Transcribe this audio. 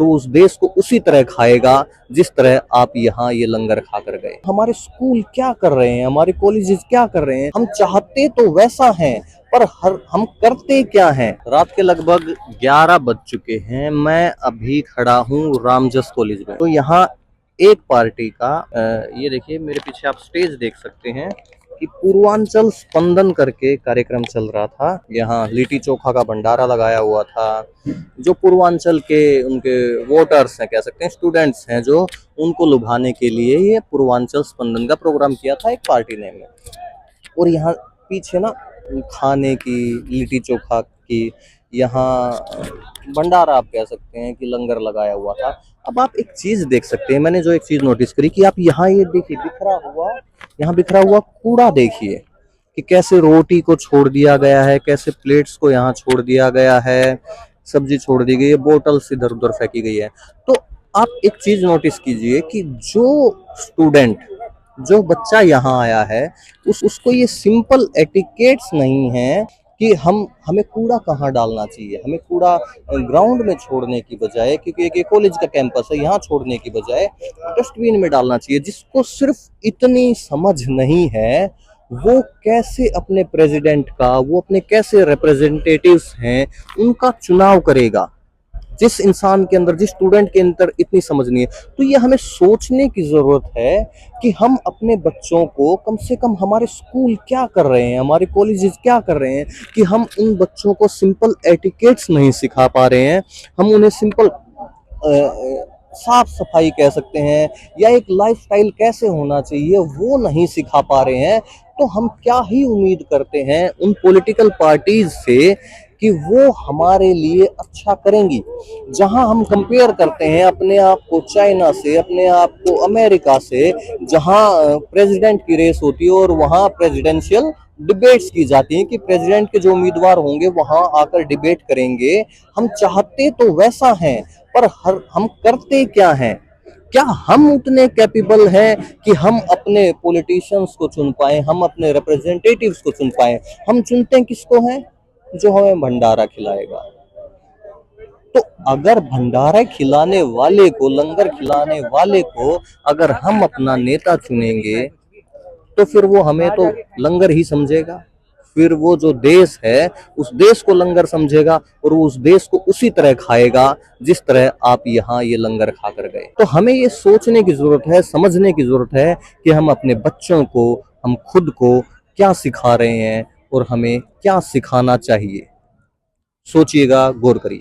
और वो उस देश को उसी तरह खाएगा जिस तरह आप यहाँ ये लंगर खाकर गए। हमारे स्कूल क्या कर रहे हैं, हमारे कॉलेजेस क्या कर रहे हैं, हम चाहते तो वैसा हैं पर हम करते क्या हैं। रात के लगभग 11 बज चुके हैं। मैं अभी खड़ा हूँ रामजस कॉलेज में। तो यहाँ एक पार्टी का ये देखिए मेरे पीछे आप स्टेज देख सकते हैं कि पूर्वांचल स्पंदन करके कार्यक्रम चल रहा था। यहाँ लिट्टी चोखा का भंडारा लगाया हुआ था। जो पूर्वांचल के उनके वोटर्स हैं, कह सकते हैं स्टूडेंट्स हैं, जो उनको लुभाने के लिए ये पूर्वांचल स्पंदन का प्रोग्राम किया था एक पार्टी ने। और यहाँ पीछे ना खाने की, लिट्टी चोखा की, यहाँ भंडारा आप कह सकते हैं कि लंगर लगाया हुआ था। अब आप एक चीज देख सकते हैं, मैंने जो एक चीज नोटिस करी कि आप यहाँ ये देखिए बिखरा हुआ कूड़ा देखिए कि कैसे रोटी को छोड़ दिया गया है, कैसे प्लेट्स को यहाँ छोड़ दिया गया है, सब्जी छोड़ दी गई है, बोतल्स इधर उधर फेंकी गई है। तो आप एक चीज नोटिस कीजिए कि जो बच्चा यहाँ आया है उसको ये सिंपल एटिकेट्स नहीं है कि हमें कूड़ा कहाँ डालना चाहिए। हमें कूड़ा ग्राउंड में छोड़ने की बजाय, क्योंकि एक कॉलेज का कैंपस है, यहाँ छोड़ने की बजाय डस्टबिन में डालना चाहिए। जिसको सिर्फ इतनी समझ नहीं है वो कैसे अपने प्रेसिडेंट का, वो अपने कैसे रिप्रेजेंटेटिव्स हैं उनका चुनाव करेगा। जिस इंसान के अंदर, जिस स्टूडेंट के अंदर इतनी समझ नहीं है। तो ये हमें सोचने की जरूरत है कि हम अपने बच्चों को कम से कम, हमारे स्कूल क्या कर रहे हैं, हमारे कॉलेजेस क्या कर रहे हैं, कि हम उन बच्चों को सिंपल एटिकेट्स नहीं सिखा पा रहे हैं। हम उन्हें सिंपल साफ सफाई कह सकते हैं या एक लाइफस्टाइल कैसे होना चाहिए वो नहीं सिखा पा रहे हैं। तो हम क्या ही उम्मीद करते हैं उन पॉलिटिकल पार्टीज से कि वो हमारे लिए अच्छा करेंगी। जहां हम कंपेयर करते हैं अपने आप को चाइना से, अपने आप को अमेरिका से, जहां प्रेसिडेंट की रेस होती है और वहां प्रेसिडेंशियल डिबेट्स की जाती हैं कि प्रेसिडेंट के जो उम्मीदवार होंगे वहां आकर डिबेट करेंगे। हम चाहते तो वैसा हैं पर हम करते क्या हैं। क्या हम उतने कैपेबल हैं कि हम अपने पॉलिटिशियंस को चुन पाए, हम अपने रिप्रेजेंटेटिव्स को चुन पाए। हम चुनते हैं किसको हैं, जो हमें भंडारा खिलाएगा। तो अगर भंडारा खिलाने वाले को, लंगर खिलाने वाले को अगर हम अपना नेता चुनेंगे तो फिर वो हमें तो लंगर ही समझेगा। फिर वो जो देश है उस देश को लंगर समझेगा और वो उस देश को उसी तरह खाएगा जिस तरह आप यहाँ ये लंगर खाकर गए। तो हमें ये सोचने की जरूरत है, समझने की जरूरत है कि हम अपने बच्चों को, हम खुद को क्या सिखा रहे हैं और हमें क्या सिखाना चाहिए। सोचिएगा, गौर करिए।